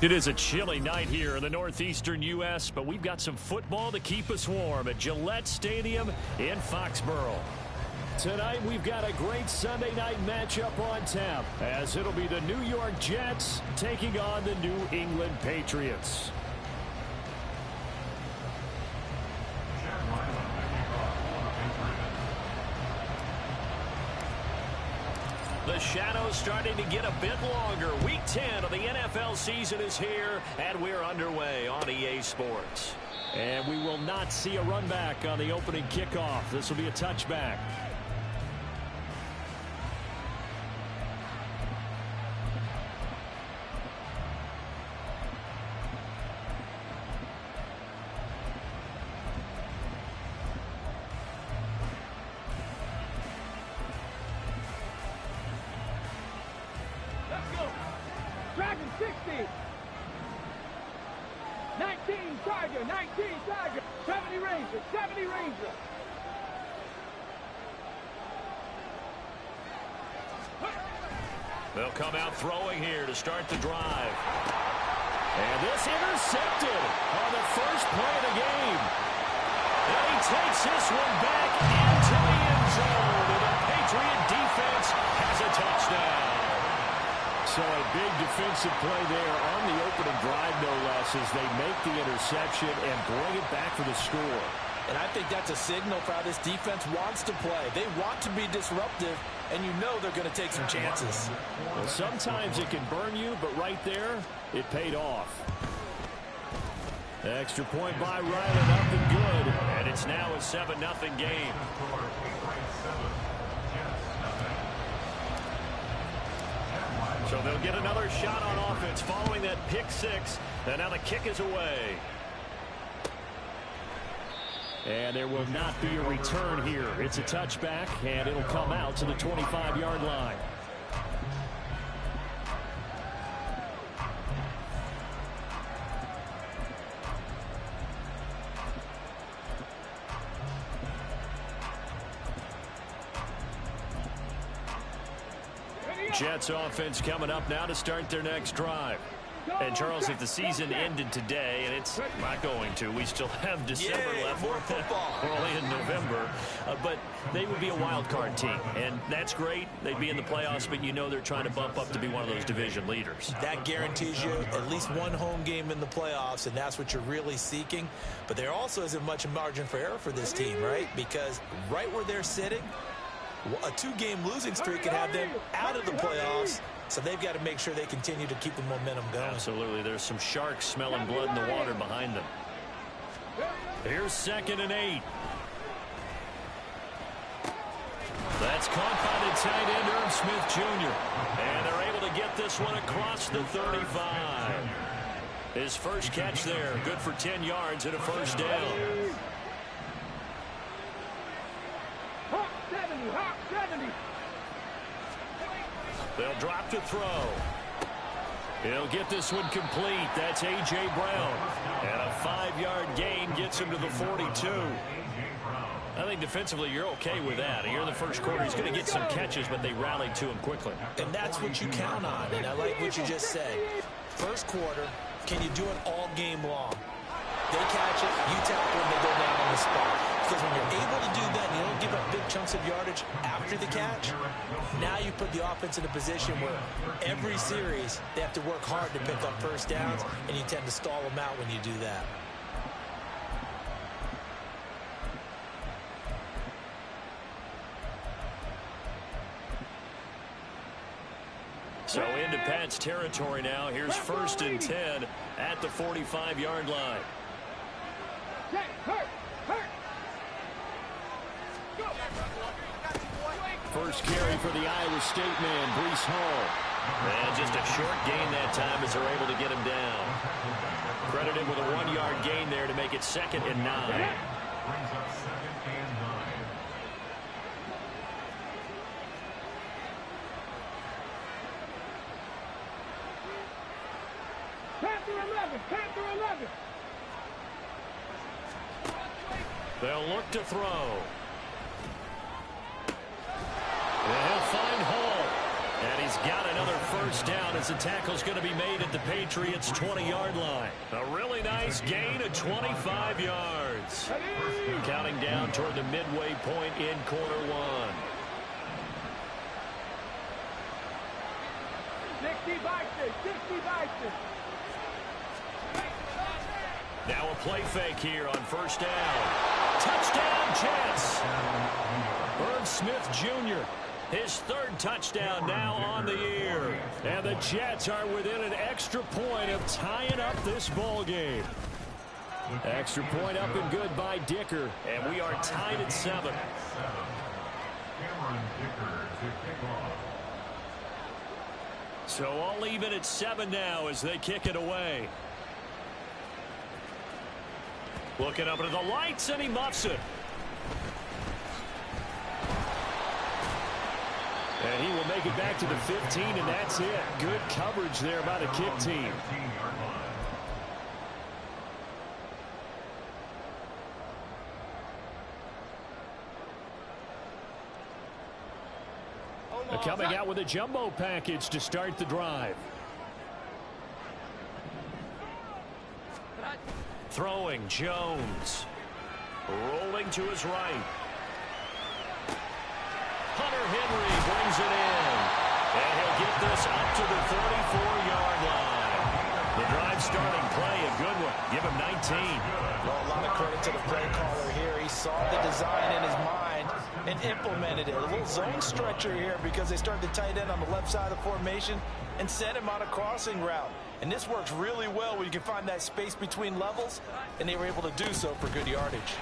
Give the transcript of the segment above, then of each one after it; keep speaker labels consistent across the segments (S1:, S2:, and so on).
S1: It is a chilly night here in the northeastern U.S., but we've got some football to keep us warm at Gillette Stadium in Foxborough. Tonight, we've got a great Sunday night matchup on tap, as it'll be the New York Jets taking on the New England Patriots. The shadow's starting to get a bit longer. Week 10 of the NFL season is here, and we're underway on EA Sports. And we will not see a run back on the opening kickoff. This will be a touchback.
S2: Dragon 60. 19 Tiger, 19 Tiger. 70 Ranger, 70 Ranger.
S1: They'll come out throwing here to start the drive. And this intercepted on the first play of the game. And he takes this one back into the end zone. And the Patriot defense has a touchdown. So a big defensive play there on the opening drive, no less, as they make the interception and bring it back for the score.
S3: And I think that's a signal for how this defense wants to play. They want to be disruptive, and you know they're going to take some chances.
S1: Well, sometimes it can burn you, but right there, it paid off. Extra point by Riley, nothing good. And it's now a 7-0 game. So they'll get another shot on offense following that pick six. And now the kick is away. And there will not be a return here. It's a touchback, and it'll come out to the 25-yard line. Jets offense coming up now to start their next drive. And, Charles, if the season ended today, and it's not going to, we still have December left.
S3: More football.
S1: We're only in November. But they would be a wild card team, and that's great. They'd be in the playoffs, but you know they're trying to bump up to be one of those division leaders.
S3: That guarantees you at least one home game in the playoffs, and that's what you're really seeking. But there also isn't much margin for error for this team, right? Because right where they're sitting, a 2-game losing streak could have them out of the playoffs. So they've got to make sure they continue to keep the momentum going.
S1: Absolutely. There's some sharks smelling blood in the water behind them. Here's 2nd and 8. That's caught by the tight end, Irv Smith Jr. And they're able to get this one across the 35. His first catch there, good for 10 yards and a first down.
S2: Hawk 70, Hawk 70.
S1: They'll drop to throw. He'll get this one complete. That's A.J. Brown. And a 5-yard gain gets him to the 42. I think defensively you're okay with that. Here in the first quarter, he's going to get some catches, but they rallied to him quickly.
S3: And that's what you count on. And I like what you just said. First quarter, can you do it all game long? They catch it, you tackle them, they go down on the spot. Because when you're able to do that, and you don't give up big chunks of yardage after the catch, now you put the offense in a position where every series they have to work hard to pick up first downs, and you tend to stall them out when you do that.
S1: So into Pat's territory now. Here's 1st and 10 at the 45-yard line. First carry for the Iowa State man, Breece Hall. And just a short gain that time as they're able to get him down. Credited with a 1-yard gain there to make it 2nd and 9.
S2: Panther 11.
S1: They'll look to throw. And he'll find Hall. And he's got another first down as the tackle's going to be made at the Patriots' 20-yard line. A really nice gain of 25 yards. Counting down toward the midway point in quarter one.
S2: 60 boxes, 60 boxes.
S1: Now a play fake here on first down. Touchdown, Jets. Irv Smith Jr., his third touchdown now on the year. And the Jets are within an extra point of tying up this ball game. Extra point up and good by Dicker. And we are tied at 7. So all even at 7 now as they kick it away. Looking up into the lights, and he muffs it. And he will make it back to the 15, and that's it. Good coverage there by the kick team. Coming out with a jumbo package to start the drive. Throwing, Jones. Rolling to his right. Hunter Henry brings it in. And he'll get this up to the 44-yard line. The drive starting play, a good one. Give him 19.
S3: Well, a lot of credit to the play caller here. He saw the design in his mind and implemented it. A little zone stretcher here because they started the tight end on the left side of the formation and sent him on a crossing route. And this works really well when you can find that space between levels, and they were able to do so for good yardage.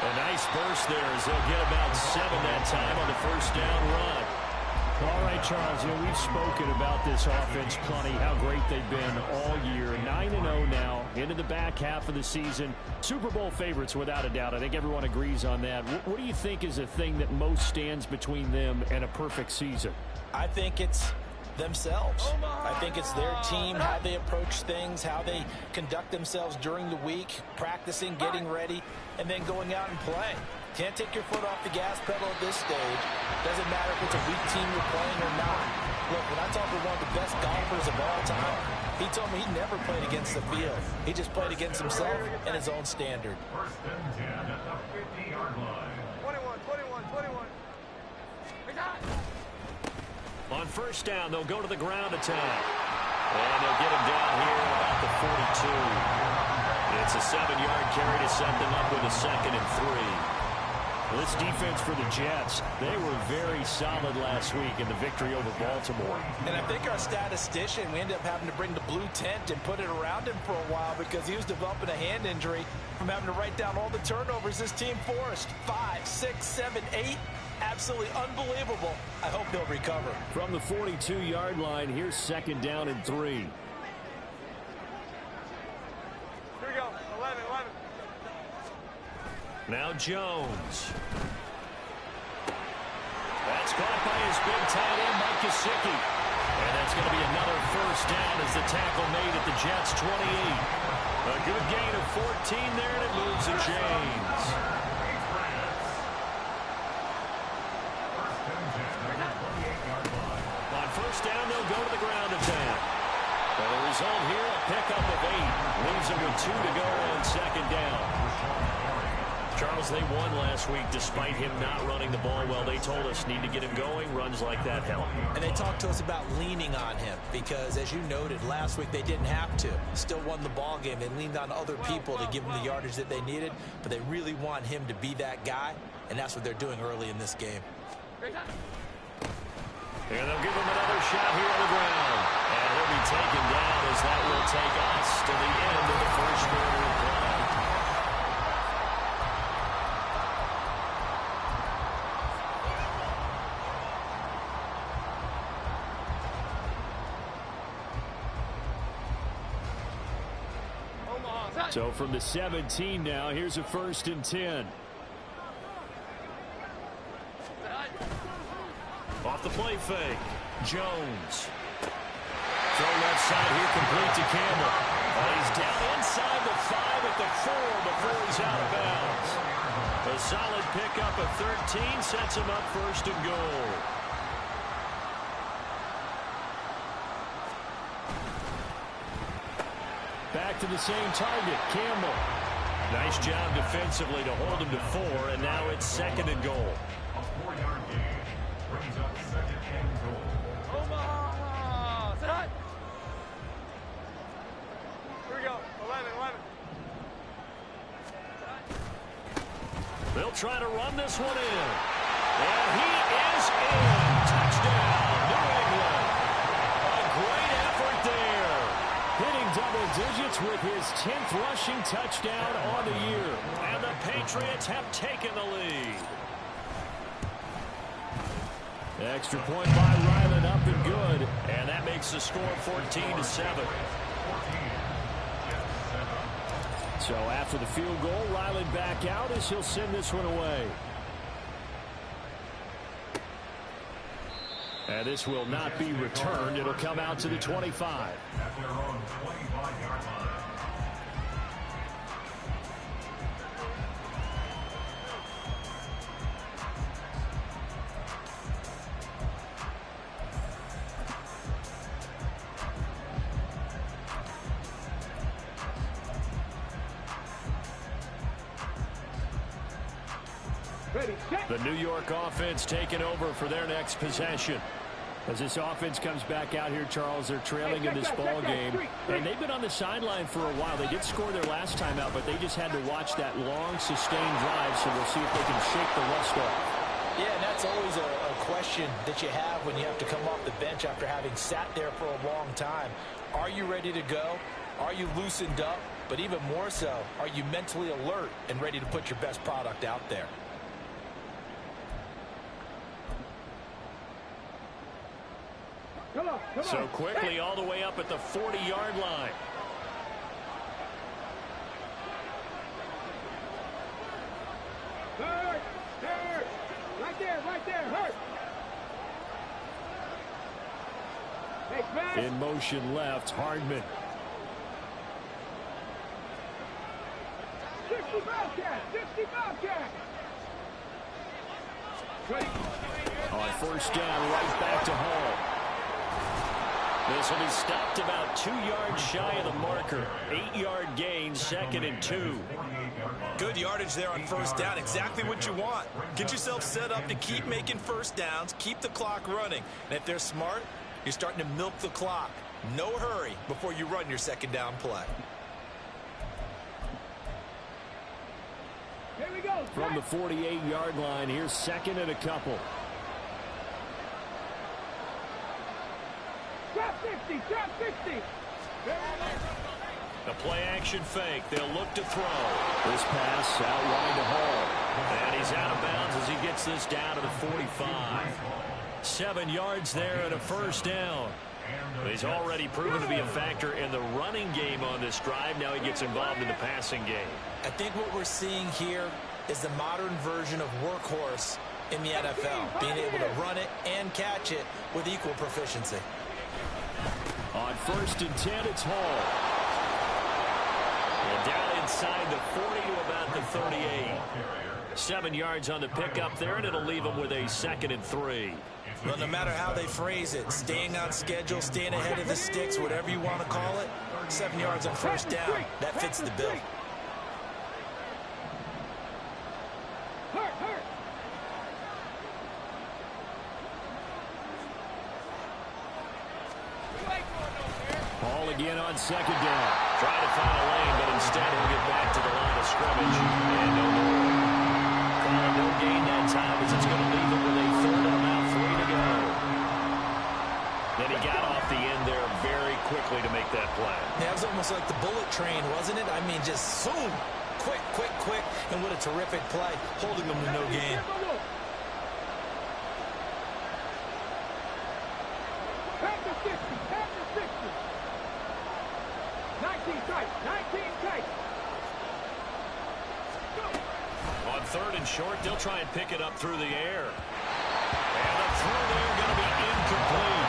S1: A nice burst there as they'll get about 7 that time on the first down run.
S4: All right, Charles, we've spoken about this offense plenty, how great they've been all year. 9-0 now, into the back half of the season. Super Bowl favorites, without a doubt. I think everyone agrees on that. What do you think is the thing that most stands between them and a perfect season?
S3: I think it's themselves. I think it's their team, how they approach things, how they conduct themselves during the week, practicing, getting ready, and then going out and playing. Can't take your foot off the gas pedal at this stage. Doesn't matter if it's a weak team you're playing or not. Look, when I talk to one of the best golfers of all time, he told me he never played against the field. He just played against himself and his own standard.
S2: 21.
S1: On first down, they'll go to the ground attack. And they'll get him down here at about the 42. It's a 7-yard carry to set them up with a 2nd and 3.
S4: This defense for the Jets, they were very solid last week in the victory over Baltimore.
S3: And I think our statistician, we ended up having to bring the blue tent and put it around him for a while because he was developing a hand injury from having to write down all the turnovers this team forced. 5, 6, 7, 8. Absolutely unbelievable. I hope they'll recover.
S4: From the 42-yard line, here's 2nd down and 3.
S2: Here we go. 11.
S1: Now Jones. That's caught by his big tight end, Mike Gesicki. And that's going to be another first down as the tackle made at the Jets' 28. A good gain of 14 there, and it moves to James. On first down, they'll go to the ground attack. And the result here, a pickup of 8. Leaves them with 2 to go on 2nd down. Charles, they won last week despite him not running the ball well. They told us need to get him going. Runs like that help.
S3: And they talked to us about leaning on him because, as you noted, last week they didn't have to. Still won the ball game. They leaned on other people to give them the yardage that they needed, but they really want him to be that guy, and that's what they're doing early in this game.
S1: And they'll give him another shot here on the ground. And he'll be taken down as that will take us to the end of the first quarter of play.
S4: So from the 17 now, here's a 1st and 10.
S1: Off the play fake, Jones. Throw left side here, complete to Campbell. He's down inside the 5 at the 4 before he's out of bounds. A solid pickup of 13 sets him up 1st and goal.
S4: to the same target, Campbell.
S1: Nice job defensively to hold him to 4, and now it's 2nd and goal.
S2: A 4-yard gain brings up 2nd and goal.
S5: Omaha! Set! Here we go. 11.
S1: They'll try to run this one in. And he is in. Touchdown, New England. A great effort there.
S4: Hitting double digits with his 10th rushing touchdown on the year.
S1: And the Patriots have taken the lead.
S4: Extra point by Ryland, up and good.
S1: And that makes the score 14-7.
S4: So after the field goal, Ryland back out as he'll send this one away. And this will not be returned. It'll come out to the 25.
S2: At their own 25-yard line. Ready, set.
S4: The New York offense taking over for their next possession. As this offense comes back out here, Charles, they're trailing in this ball game. And they've been on the sideline for a while. They did score their last time out, but they just had to watch that long, sustained drive, so we'll see if they can shake the rust off.
S3: Yeah, and that's always a question that you have when you have to come off the bench after having sat there for a long time. Are you ready to go? Are you loosened up? But even more so, are you mentally alert and ready to put your best product out there?
S2: Come on.
S1: So quickly all the way up at the 40-yard line.
S2: Hurt. Right there. Hurt. Hey, Matt.
S4: In motion left, Hardman.
S2: 60 Bobcat. Ready.
S4: On first down, right back to Hall.
S1: This will be stopped about 2 yards shy of the marker. 8-yard gain, 2nd and 2.
S6: Good yardage there on first down. Exactly what you want. Get yourself set up to keep making first downs, keep the clock running. And if they're smart, you're starting to milk the clock. No hurry before you run your second down play.
S2: Here we go.
S4: From the 48-yard line, here's 2nd and a couple.
S2: Drop 60.
S1: The play-action fake. They'll look to throw.
S4: This pass out wide to Hall.
S1: And he's out of bounds as he gets this down to the 45. 7 yards there and a first down. He's already proven to be a factor in the running game on this drive. Now he gets involved in the passing game.
S3: I think what we're seeing here is the modern version of workhorse in the NFL, being able to run it and catch it with equal proficiency.
S4: On 1st and 10, it's Hall.
S1: And down inside the 40 to about the 38. 7 yards on the pickup there, and it'll leave him with a 2nd and 3.
S3: Well, no matter how they phrase it, staying on schedule, staying ahead of the sticks, whatever you want to call it, 7 yards on first down, that fits the bill.
S2: Hurt.
S1: Hall again on 2nd down. Trying to find a lane, but instead he'll get back to the line of scrimmage. And no more. Calling no gain that time as it's going to leave him with a 3rd and about 3 to go. Then he got off the end there very quickly to make that play.
S3: Yeah, it was almost like the bullet train, wasn't it? I mean, just zoom, quick, and what a terrific play, holding them with no gain.
S2: Pass to 60. 19 tight.
S1: On 3rd and short, they'll try and pick it up through the air. And the throw there going to be incomplete.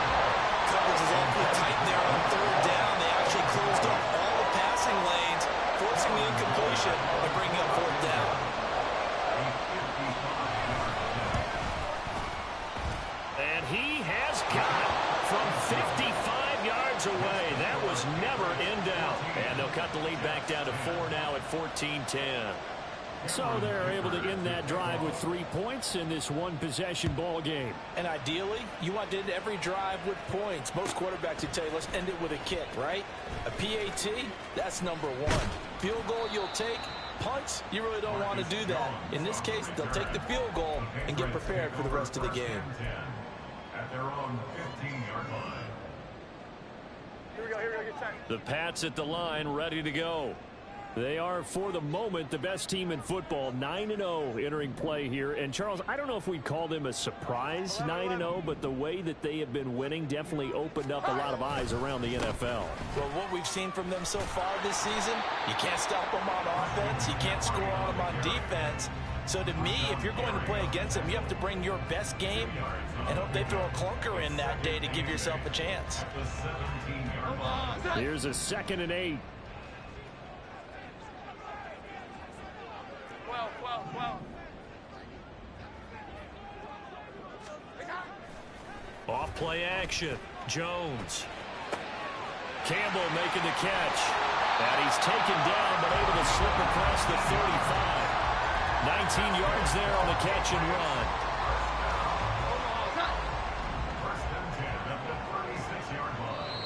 S3: Coverage is awfully tight there on 3rd down. They actually closed off all the passing lanes, forcing the incompletion and bringing up 4th down.
S1: And he has got from 55 yards
S4: goes away. That was never in doubt. And they'll cut the lead back down to 4 now at 14-10. So they're able to end that drive with 3 points in this one-possession ball game.
S3: And ideally, you want to end every drive with points. Most quarterbacks would tell you, let's end it with a kick, right? A PAT, that's number 1. Field goal you'll take. Punts, you really don't want to do that. In this case, they'll take the field goal and get prepared for the rest of the game.
S7: At their own 15-yard line.
S5: Here we go, get set.
S4: The Pats at the line, ready to go. They are, for the moment, the best team in football, 9-0 entering play here. And, Charles, I don't know if we'd call them a surprise 9-0, but the way that they have been winning definitely opened up a lot of eyes around the NFL.
S3: Well, what we've seen from them so far this season, you can't stop them on offense, you can't score on them on defense. So to me, if you're going to play against them, you have to bring your best game and hope they throw a clunker in that day to give yourself a chance.
S4: Here's a 2nd and 8.
S5: Well.
S4: Off play action. Jones. Campbell making the catch. And he's taken down but able to slip across the 35. 19 yards there on the catch and run.
S7: First and 10 at the 36-yard line.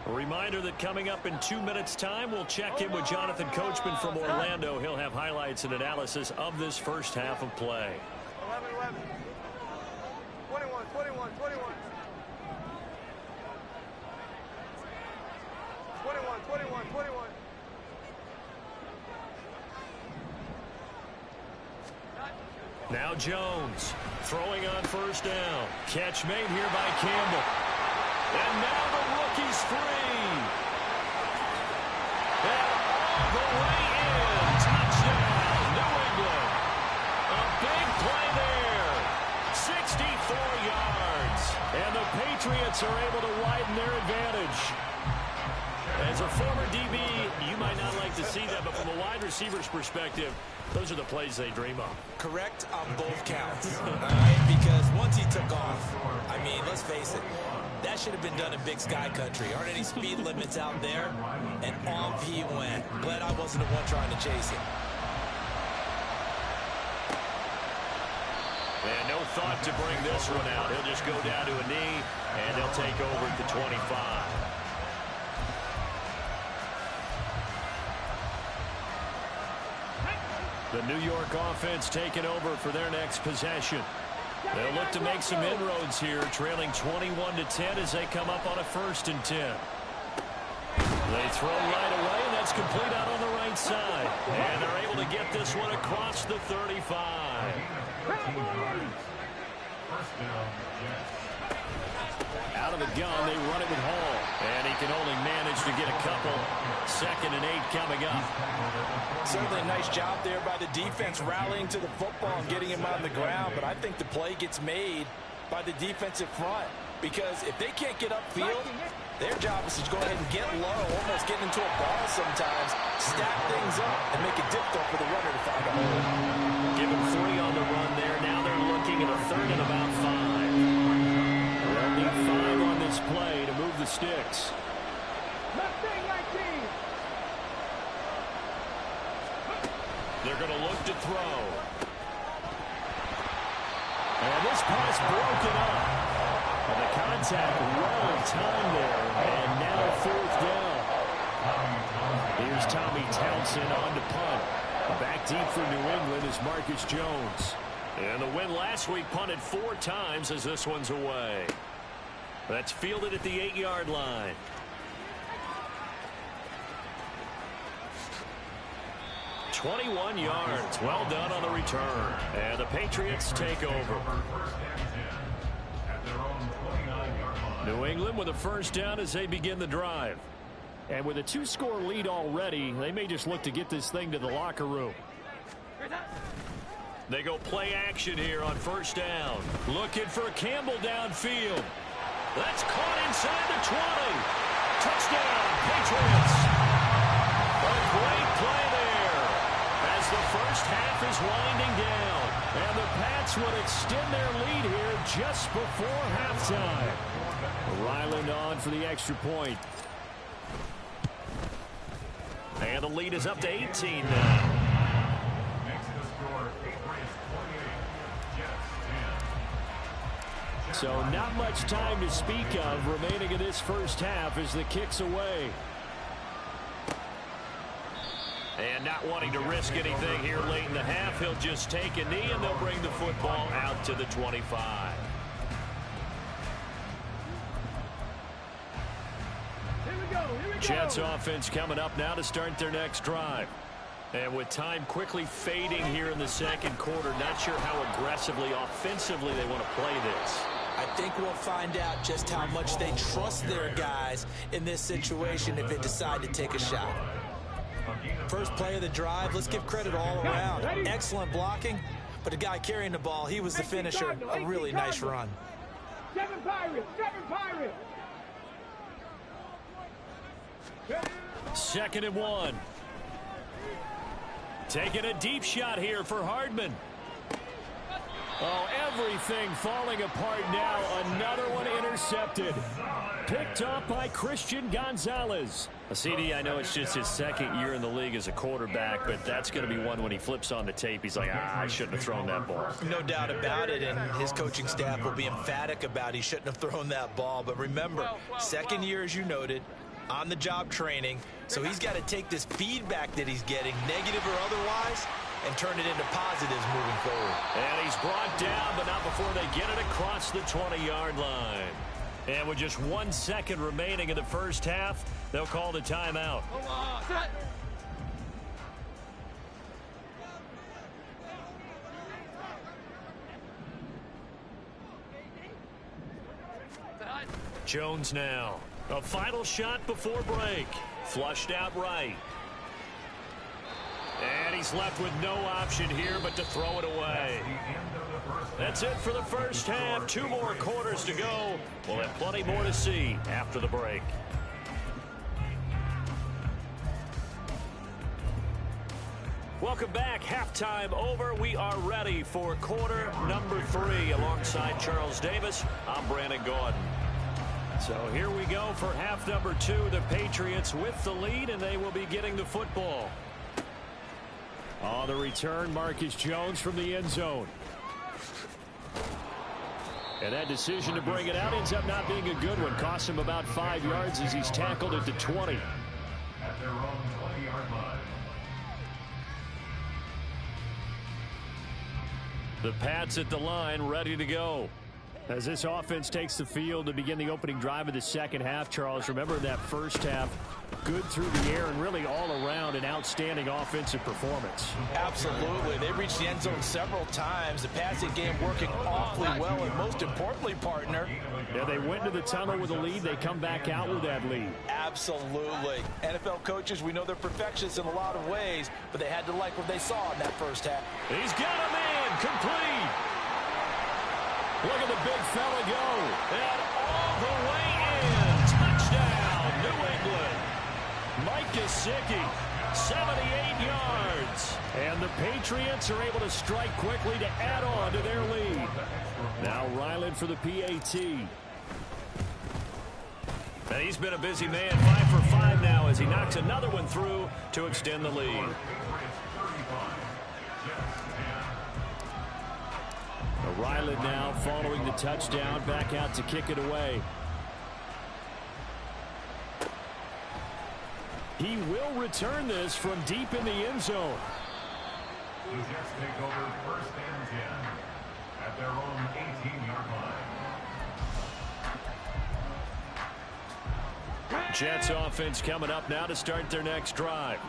S4: A reminder that coming up in 2 minutes' time, we'll check in with Jonathan Coachman from Orlando. He'll have highlights and analysis of this first half of play.
S5: 11. 21. 21.
S4: Now Jones throwing on first down. Catch made here by Campbell. And now the rookie's free. And all the way in. Touchdown, New England. A big play there. 64 yards. And the Patriots are able to widen their advantage. As a former DB, you might not like to see that, but from a wide receiver's perspective, those are the plays they dream of.
S3: Correct on both counts. All right, because once he took off, I mean, let's face it, that should have been done in Big Sky Country. Aren't any speed limits out there? And off he went. Glad I wasn't the one trying to chase him.
S4: And no thought to bring this one out. He'll just go down to a knee, and they'll take over at the 25. The New York offense taking over for their next possession. They'll look to make some inroads here, trailing 21-10 as they come up on a 1st and 10. They throw right away, and that's complete out on the right side. And they're able to get this one across the 35. Out of the gun, they run it with Hall. And he can only manage to get a couple. 2nd and 8 coming up.
S3: Certainly a nice job there by the defense rallying to the football and getting him on the ground. But I think the play gets made by the defensive front. Because if they can't get upfield, their job is to go ahead and get low, almost get into a ball sometimes, stack things up, and make it difficult for the runner to find a hole.
S4: Give him 3 on the run there. Now they're looking at a 3rd and about 5. They'll need 5 on this play to move the sticks.
S2: Mustang 19.
S4: They're going to look to throw. And this pass broken up. And the contact well in time there. And now 4th down. Here's Tommy Townsend on to punt. Back deep for New England is Marcus Jones. And the win last week punted 4 times as this one's away. That's fielded at the 8-yard line. $21 yards. Well done on the return. And the Patriots take over. New England with a 1st down as they begin the drive. And with a 2-score lead already, they may just look to get this thing to the locker room. They go play action here on 1st down. Looking for Campbell downfield. That's caught inside the 20. Touchdown, Patriots. A great play there as the the first half is winding down. And the Pats would extend their lead here just before halftime. Ryland on for the extra point. And the lead is up to 18 now. So not much time to speak of remaining in this first half as the kick's away. And not wanting to risk anything here late in the half, he'll just take a knee and they'll bring the football out to the 25.
S2: Here we go.
S4: Jets offense coming up now to start their next drive. And with time quickly fading here in the second quarter, not sure how aggressively, offensively they want to play this.
S3: I think we'll find out just how much they trust their guys in this situation if they decide to take a shot. First play of the drive, let's give credit all around. Excellent blocking, but the guy carrying the ball, he was the finisher. A really nice run.
S2: 7 Pirates. 7 Pirates.
S4: 2nd and 1. Taking a deep shot here for Hardman. Oh, everything falling apart now. Another one intercepted. Picked up by Christian Gonzalez. CD, I know it's just his second year in the league as a quarterback, but that's going to be one when he flips on the tape. He's like, I shouldn't have thrown that ball.
S3: No doubt about it, and his coaching staff will be emphatic about he shouldn't have thrown that ball. But remember, second year, as you noted, on-the-job training, so he's got to take this feedback that he's getting, negative or otherwise, and turn it into positives moving forward.
S4: And he's brought down, but not before they get it across the 20-yard line. And with just 1 second remaining in the first half, they'll call the timeout. Jones now. A final shot before break. Flushed out right. And he's left with no option here but to throw it away. That's it for the first half. 2 more quarters to go. We'll have plenty more to see after the break. Welcome back. Halftime over. We are ready for quarter number 3. Alongside Charles Davis, I'm Brandon Gordon. So here we go for half number 2. The Patriots with the lead, and they will be getting the football. On the return, Marcus Jones from the end zone. And that decision to bring it out ends up not being a good one. Costs him about 5 yards as he's tackled at the 20.
S7: At their own 20-yard line.
S4: The Pats at the line, ready to go. As this offense takes the field to begin the opening drive of the second half, Charles, remember that first half, good through the air and really all around an outstanding offensive performance.
S3: Absolutely. They reached the end zone several times. The passing game working awfully well, and most importantly, partner.
S4: Yeah, they went to the tunnel with a lead. They come back out with that lead.
S3: Absolutely. NFL coaches, we know they're perfectionists in a lot of ways, but they had to like what they saw in that first half.
S4: He's got him in. Complete. Look at the big fella go. And all the way in. Touchdown, New England. Mike Gesicki, 78 yards. And the Patriots are able to strike quickly to add on to their lead. Now Ryland for the PAT. And he's been a busy man, 5 for 5 now as he knocks another one through to extend the lead. Ryland now following the touchdown, back out to kick it away. He will return this from deep in the end zone.
S7: The Jets take over 1st and 10 at their own 18-yard line.
S4: Jets offense coming up now to start their next drive.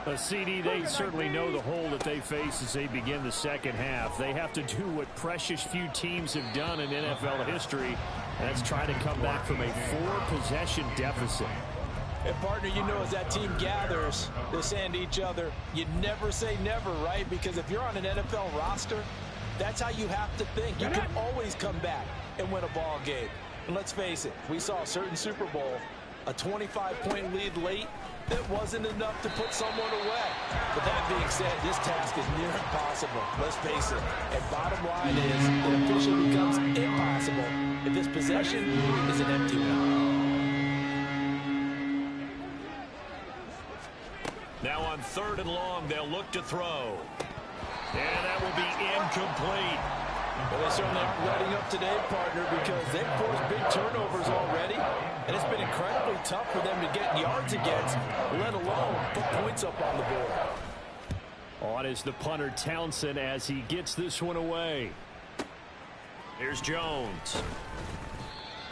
S4: A CD, they certainly know the hole that they face as they begin the second half. They have to do what precious few teams have done in NFL history. That's try to come back from a 4-possession deficit.
S3: And partner, you know, as that team gathers, they're saying to each other, you never say never, right? Because if you're on an NFL roster, that's how you have to think. You can always come back and win a ball game. And let's face it, we saw a certain Super Bowl, a 25-point lead late, that wasn't enough to put someone away. But that being said, this task is near impossible. Let's face it. And bottom line is, it officially becomes impossible if this possession is an empty one.
S1: Now on 3rd and long, they'll look to throw. And that will be incomplete.
S3: Well, they certainly aren't letting up today, partner, because they've forced big turnovers already, and it's been incredibly tough for them to get yards against, let alone put points up on the board.
S4: On is the punter, Townsend, as he gets this one away.
S1: Here's Jones.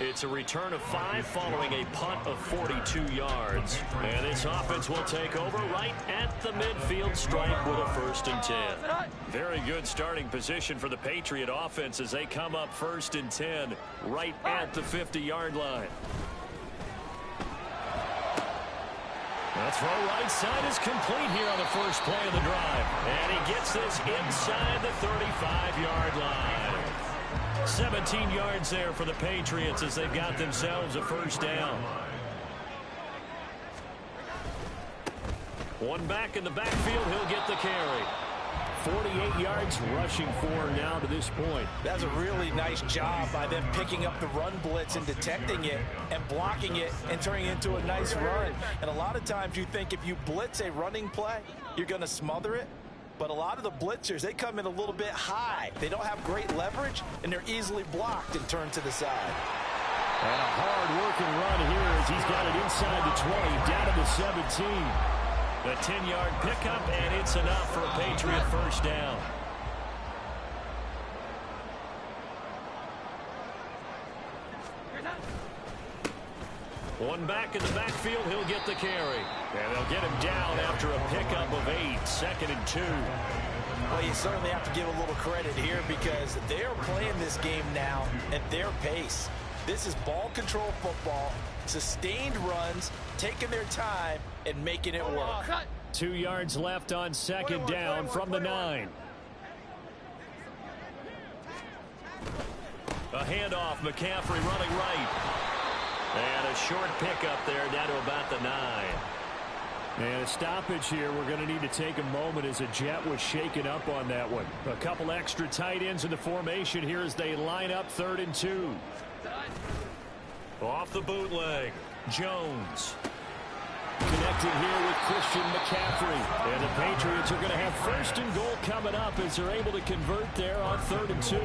S1: It's a return of 5 following a punt of 42 yards. And this offense will take over right at the midfield stripe with a 1st and 10. Very good starting position for the Patriot offense as they come up 1st and 10 right at the 50-yard line. The throw right side is complete here on the first play of the drive. And he gets this inside the 35-yard line. 17 yards there for the Patriots as they've got themselves a 1st down. One back in the backfield, he'll get the carry.
S4: 48 yards rushing for now to this point.
S3: That's a really nice job by them picking up the run blitz and detecting it and blocking it and turning it into a nice run. And a lot of times you think if you blitz a running play, you're going to smother it. But a lot of the blitzers, they come in a little bit high. They don't have great leverage, and they're easily blocked and turned to the side.
S4: And a hard-working run here as he's got it inside the 20, down to the 17.
S1: The 10-yard pickup, and it's enough for a Patriot 1st down. One back in the backfield, he'll get the carry. And they'll get him down after a pickup of 8, 2nd and 2.
S3: Well, you certainly have to give a little credit here because they're playing this game now at their pace. This is ball control football, sustained runs, taking their time, and making it work.
S4: 2 yards left on 2nd down from the 9.
S1: A handoff, McCaffrey running right. And a short pickup there down to about the 9.
S4: And a stoppage here. We're going to need to take a moment as a jet was shaken up on that one. A couple extra tight ends in the formation here as they line up 3rd and 2.
S1: Off the bootleg, Jones.
S4: Connected here with Christian McCaffrey. And the Patriots are going to have 1st and goal coming up as they're able to convert there on 3rd and 2.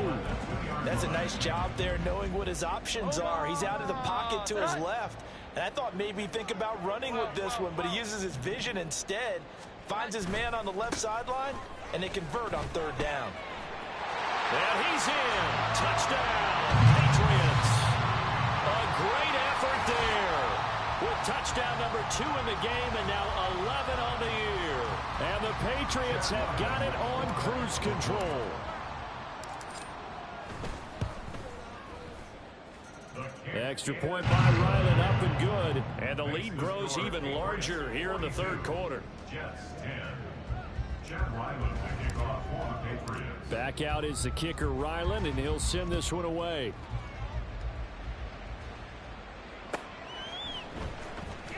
S3: That's a nice job there knowing what his options are. He's out of the pocket to his left. And I thought maybe think about running with this one, but he uses his vision instead. Finds his man on the left sideline, and they convert on 3rd down.
S1: And he's in. Touchdown, Patriots. A great effort there. With touchdown number 2 in the game and now 11 on the year.
S4: And the Patriots have got it on cruise control. Extra point by Ryland, up and good.
S1: And the lead grows even larger here in the 3rd quarter.
S4: Back out is the kicker, Ryland, and he'll send this one away.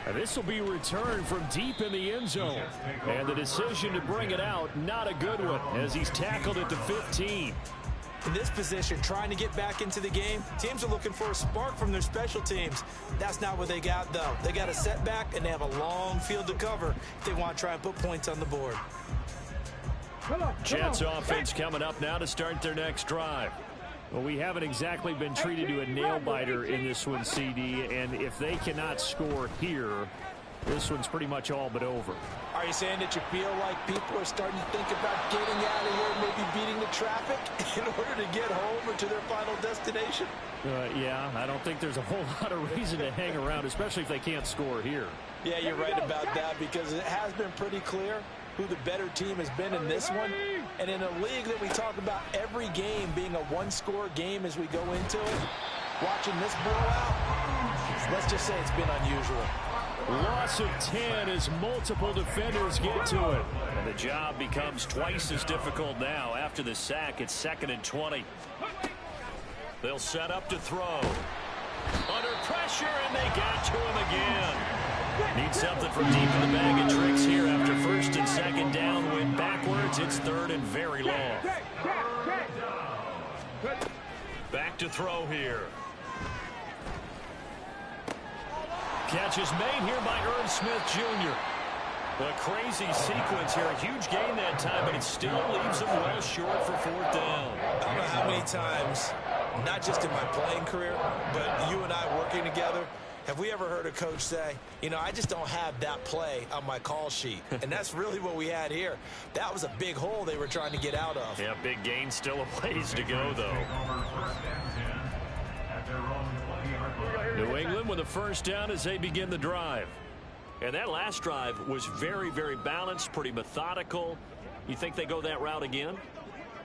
S4: And this will be returned from deep in the end zone. And the decision to bring it out, not a good one, as he's tackled at the 15.
S3: In this position, trying to get back into the game, teams are looking for a spark from their special teams. That's not what they got, though. They got a setback, and they have a long field to cover if they want to try and put points on the board.
S1: Jets offense coming up now to start their next drive.
S4: Well, we haven't exactly been treated to a nail-biter in this one, CD, and if they cannot score here, this one's pretty much all but over.
S3: Are you saying that you feel like people are starting to think about getting out of here and maybe beating the traffic in order to get home or to their final destination?
S4: Yeah, I don't think there's a whole lot of reason to hang around, especially if they can't score here.
S3: Yeah, you're right about that because it has been pretty clear who the better team has been in this one. And in a league that we talk about every game being a one-score game as we go into it, watching this blowout, let's just say it's been unusual.
S4: Loss of 10 as multiple defenders get to it.
S1: And the job becomes twice as difficult now. After the sack, it's 2nd and 20. They'll set up to throw. Under pressure, and they got to him again.
S4: Need something from deep in the bag of tricks here after first and second down. Went backwards. It's third and very long. Back to throw here. Catch is made here by Irv Smith Jr. A crazy sequence here. A huge gain that time, but it still leaves him well short for fourth down.
S6: I don't know how many times, not just in my playing career, but you and I working together, have we ever heard a coach say, you know, I just don't have that play on my call sheet. And that's really what we had here. That was a big hole they were trying to get out of.
S4: Yeah, big gain. Still a ways to go, though. New England with a first down as they begin the drive. And that last drive was very, very balanced, pretty methodical. You think they go that route again?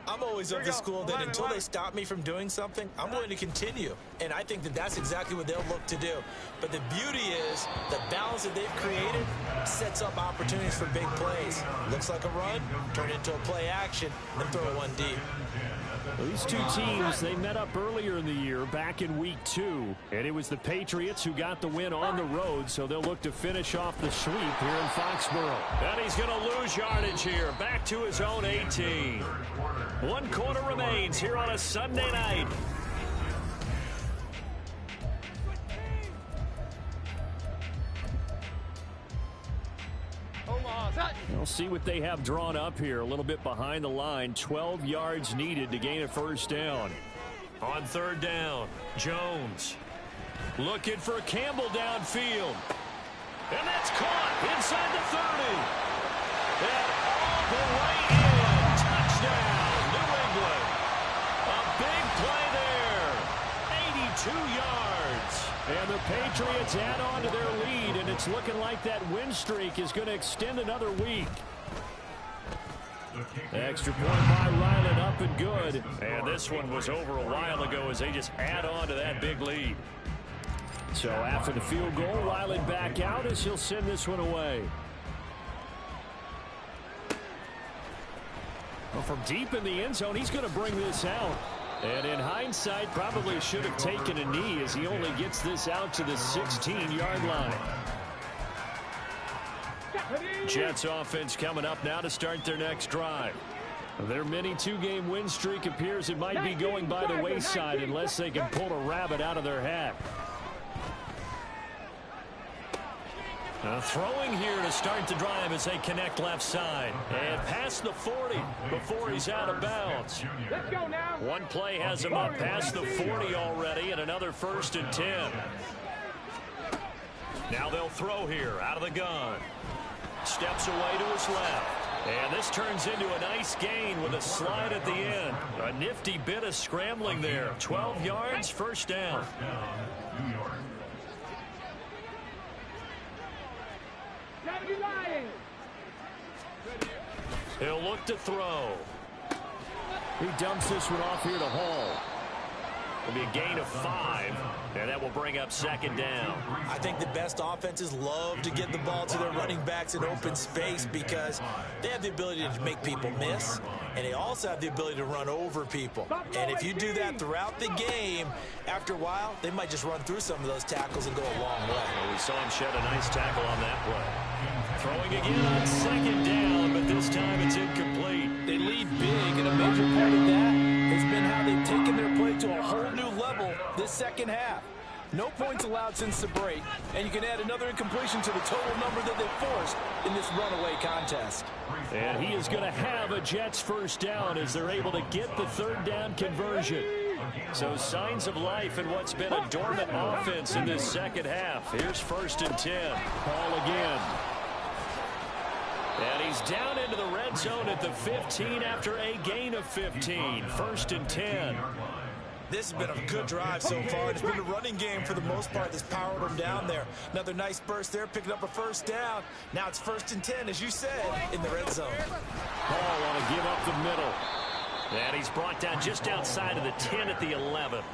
S6: I'm always of the school that until they stop me from doing something, I'm going to continue. And I think that that's exactly what they'll look to do. But the beauty is the balance that they've created sets up opportunities for big plays. Looks like a run, turn into a play action, and throw one deep.
S4: These two teams, they met up earlier in the year, back in week 2. And it was the Patriots who got the win on the road, so they'll look to finish off the sweep here in Foxborough. And he's going to lose yardage here, back to his own 18. 1 quarter remains here on a Sunday night. We'll see what they have drawn up here. A little bit behind the line. 12 yards needed to gain a first down. On third down, Jones looking for Campbell downfield. And that's caught inside the 30. And all the way in. Touchdown, New England. A big play there. 82 yards. And the Patriots add on to their lead, and it's looking like that win streak is going to extend another week. Extra point by Ryland, up and good. And this one was over a while ago as they just add on to that big lead. So after the field goal, Ryland back out as he'll send this one away. Well, from deep in the end zone, he's going to bring this out. And in hindsight, probably should have taken a knee as he only gets this out to the 16-yard line. Jets offense coming up now to start their next drive. Their mini 2-game win streak appears it might be going by the wayside unless they can pull a rabbit out of their hat. Throwing here to start the drive as they connect left side. And past the 40 before he's out of bounds.
S2: Let's go now.
S4: One play has him up past the 40 already, and another 1st and 10. Now they'll throw here out of the gun. Steps away to his left. And this turns into a nice gain with a slide at the end. A nifty bit of scrambling there. 12 yards, first down. He'll look to throw. He dumps this one off here to Hall. It'll be a gain of 5, and that will bring up 2nd down.
S6: I think the best offenses love to get the ball to their running backs in open space because they have the ability to make people miss, and they also have the ability to run over people. And if you do that throughout the game, after a while, they might just run through some of those tackles and go a long way.
S4: Well, we saw him shed a nice tackle on that play. Throwing again on 2nd down, but this time it's incomplete.
S3: They lead big, and a major part of that has been how they've taken their play to a whole new level this second half. No points allowed since the break, and you can add another incompletion to the total number that they forced in this runaway contest.
S4: And he is going to have a Jets first down as they're able to get the 3rd down conversion. So signs of life in what's been a dormant offense in this second half. Here's 1st and 10. Ball again. And he's down into the red zone at the 15 after a gain of 15. 1st and 10.
S6: This has been a good drive so far. It's been a running game for the most part that's powered them down there. Another nice burst there, picking up a 1st down. Now it's 1st and 10, as you said, in the red zone.
S4: Hall want to give up the middle. And he's brought down just outside of the 10 at the 11.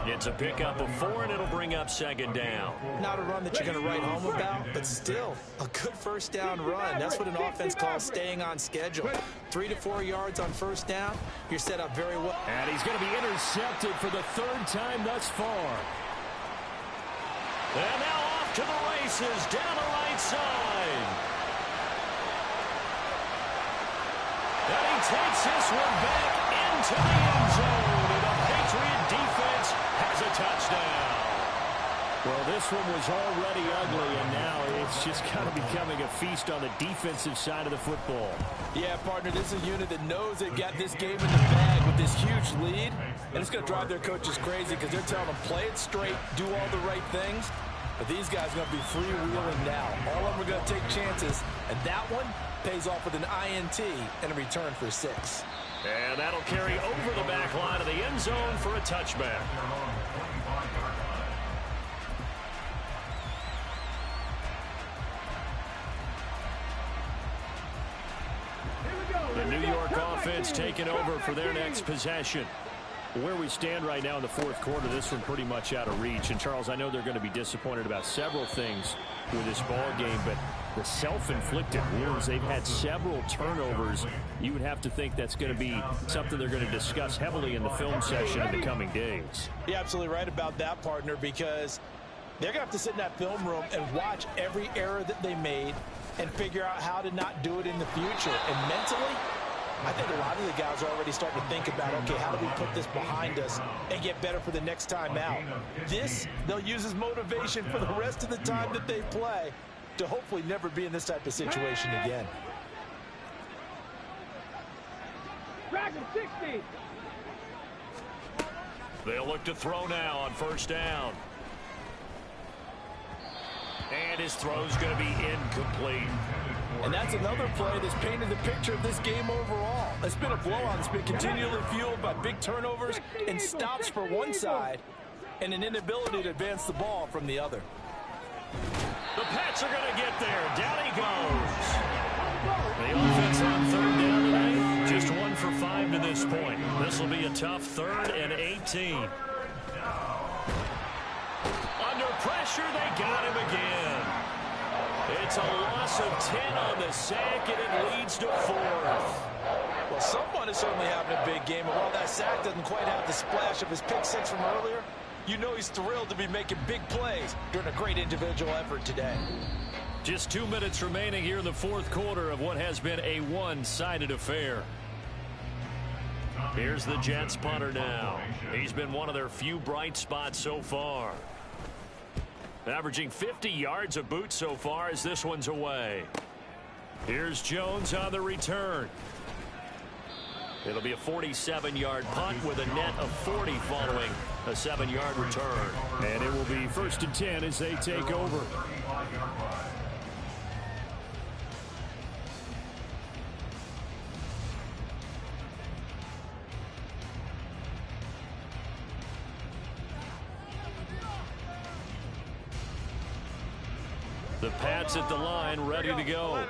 S4: It's a pickup of 4, and it'll bring up 2nd down.
S6: Not a run that you're going to write home about, but still a good 1st down run. That's what an offense calls staying on schedule. 3 to 4 yards on 1st down, you're set up very well.
S4: And he's going to be intercepted for the 3rd time thus far. And now off to the
S1: races down the right side. And he takes this one back into the end zone. And the Patriot defense has a touchdown.
S4: Well, this one was already ugly, and now it's just kind of becoming a feast on the defensive side of the football.
S3: Yeah, partner, this is a unit that knows they've got this game in the bag with this huge lead, and it's going to drive their coaches crazy because they're telling them play it straight, do all the right things. But these guys are going to be freewheeling now. All of them are going to take chances, and that one pays off with an INT and a return for 6.
S1: And that'll carry over the back line of the end zone for a touchback. The New York offense taking over for their next possession.
S4: Where we stand right now in the fourth quarter, this one pretty much out of reach. And, Charles, I know they're going to be disappointed about several things with this ball game, but the self-inflicted wounds, they've had several turnovers. You would have to think that's going to be something they're going to discuss heavily in the film session in the coming days.
S3: You're absolutely right about that, partner, because they're going to have to sit in that film room and watch every error that they made and figure out how to not do it in the future. And mentally, I think a lot of the guys are already starting to think about, okay, how do we put this behind us and get better for the next time out? This, they'll use as motivation for the rest of the time that they play to hopefully never be in this type of situation again.
S2: Dragon 60.
S1: They'll look to throw now on first down. And his throw's going to be incomplete.
S3: And that's another play that's painted the picture of this game overall. It's been a blowout. It's been continually fueled by big turnovers and stops for one side and an inability to advance the ball from the other.
S1: The Pats are going to get there. Down he goes. The offense on third down tonight, just 1 for 5 to this point. This will be a tough 3rd and 18. Under pressure, they got him again. It's a loss of 10 on the sack, and it leads to 4th.
S3: Well, someone is certainly having a big game, and while that sack doesn't quite have the splash of his pick 6 from earlier, you know he's thrilled to be making big plays during a great individual effort today.
S1: Just 2 minutes remaining here in the fourth quarter of what has been a one-sided affair. Here's the Jets punter now. He's been one of their few bright spots so far. Averaging 50 yards a boot so far as this one's away. Here's Jones on the return. It'll be a 47-yard punt with a net of 40 following a 7-yard return.
S4: And it will be 1st and 10 as they take over.
S1: The Pats at the line, ready to go.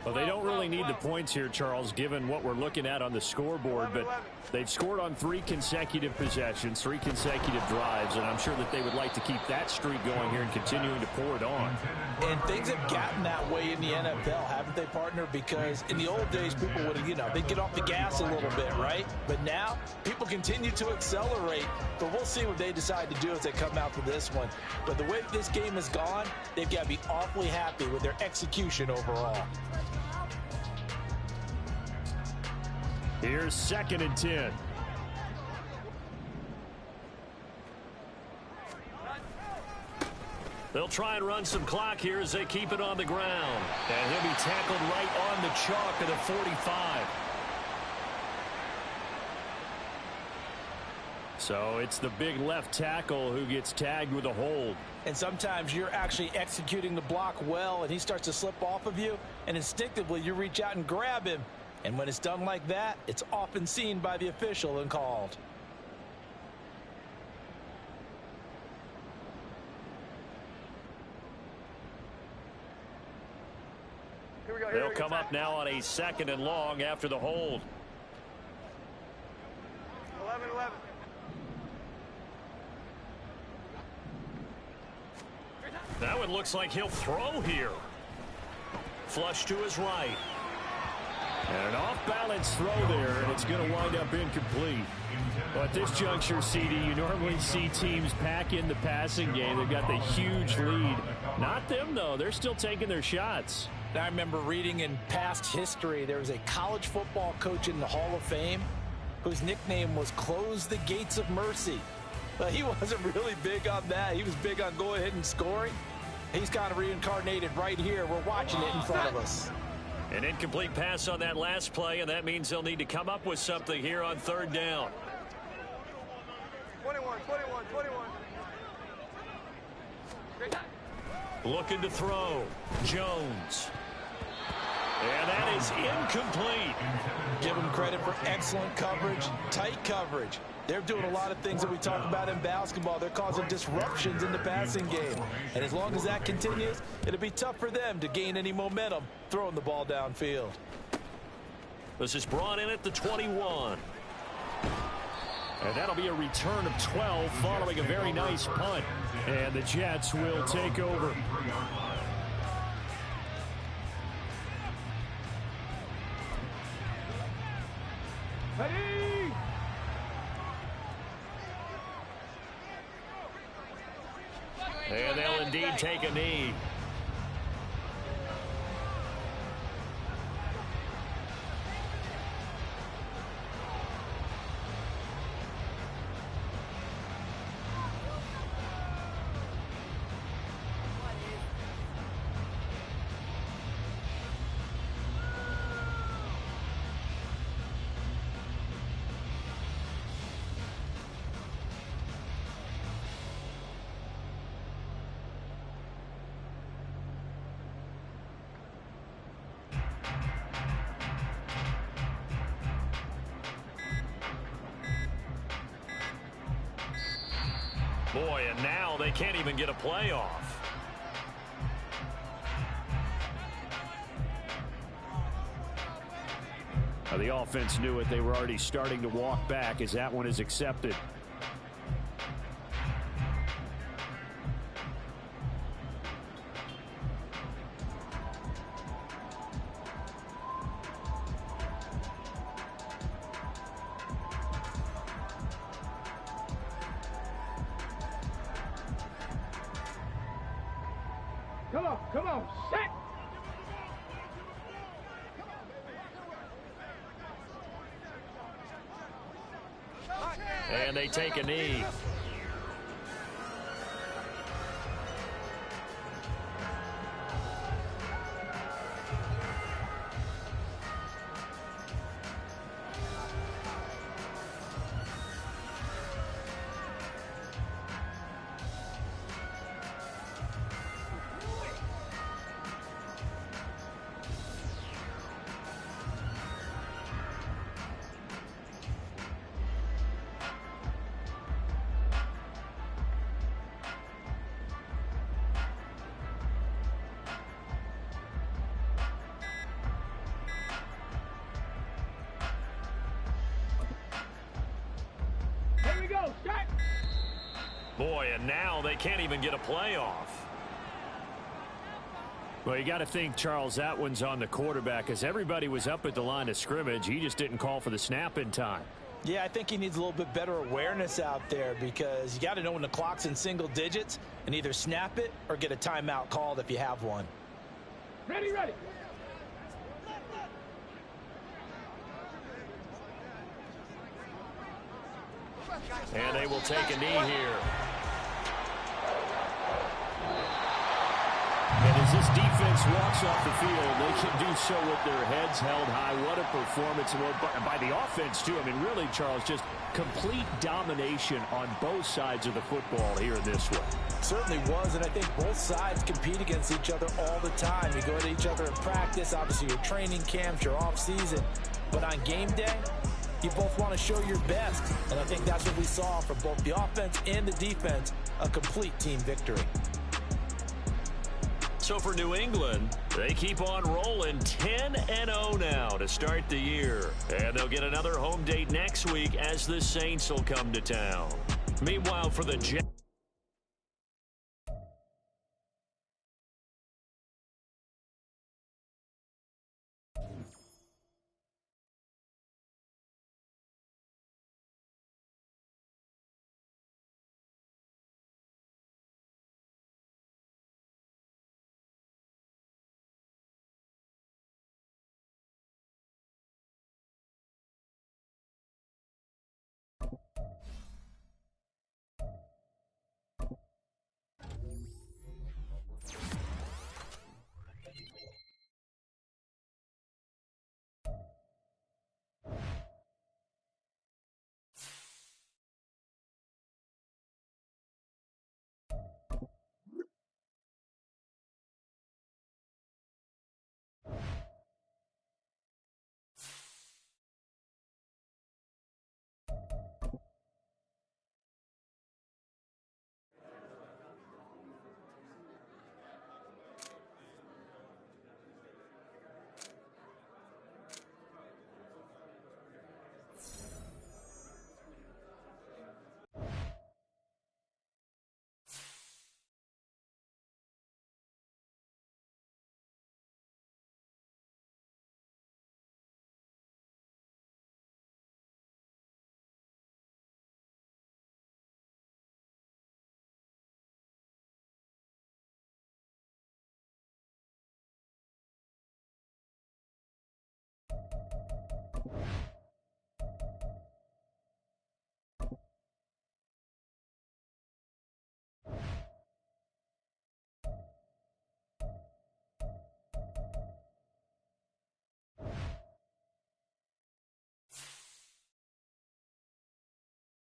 S4: Well, they don't really need the points here, Charles, given what we're looking at on the scoreboard, but they've scored on 3 consecutive possessions, 3 consecutive drives, and I'm sure that they would like to keep that streak going here and continuing to pour it on.
S3: And things have gotten that way in the NFL, haven't they, partner? Because in the old days, people would, they'd get off the gas a little bit, right? But now, people continue to accelerate, but we'll see what they decide to do as they come out for this one. But the way this game has gone, they've got to be awfully happy with their execution overall.
S4: Here's 2nd and 10.
S1: They'll try and run some clock here as they keep it on the ground. And he'll be tackled right on the chalk of the 45.
S4: So it's the big left tackle who gets tagged with a hold.
S3: And sometimes you're actually executing the block well, and he starts to slip off of you, and instinctively you reach out and grab him. And when it's done like that, it's often seen by the official and called.
S1: They'll come up now on a 2nd and long after the hold.
S5: 11-11.
S1: That one looks like he'll throw here. Flush to his right.
S4: And an off-balance throw there, and it's going to wind up incomplete. Well, at this juncture, CD, you normally see teams pack in the passing game. They've got the huge lead. Not them, though. They're still taking their shots.
S3: I remember reading in past history, there was a college football coach in the Hall of Fame whose nickname was Close the Gates of Mercy. But he wasn't really big on that. He was big on go ahead and scoring. He's kind of reincarnated right here. We're watching it in front of us.
S4: An incomplete pass on that last play, and that means they'll need to come up with something here on third down.
S5: 21, 21, 21.
S4: Looking to throw. Jones. And that is incomplete.
S3: Give them credit for excellent coverage, tight coverage. They're doing a lot of things that we talk about in basketball. They're causing disruptions in the passing game. And as long as that continues, it'll be tough for them to gain any momentum throwing the ball downfield.
S4: This is brought in at the 21. And that'll be a return of 12 following a very nice punt. And the Jets will take over.
S2: Ready?
S4: And they'll indeed take a knee. Boy, and now they can't even get a playoff. The offense knew it. They were already starting to walk back as that one is accepted.
S2: Come on, set!
S4: And they take a knee.
S2: Here we go, set!
S4: Boy, and now they can't even get a playoff. Well, you got to think, Charles, that one's on the quarterback as everybody was up at the line of scrimmage. He just didn't call for the snap in time.
S3: Yeah, I think he needs a little bit better awareness out there because you got to know when the clock's in single digits and either snap it or get a timeout called if you have one.
S2: Ready, ready!
S4: And they will take a knee here. And as this defense walks off the field, they can do so with their heads held high. What a performance by the offense, too. I mean, really, Charles, just complete domination on both sides of the football here in this one.
S3: Certainly was, and I think both sides compete against each other all the time. You go at each other in practice, obviously your training camps, your off-season. But on game day, you both want to show your best. And I think that's what we saw from both the offense and the defense, a complete team victory.
S4: So for New England, they keep on rolling 10-0 now to start the year. And they'll get another home date next week as the Saints will come to town. Meanwhile, for the Jets.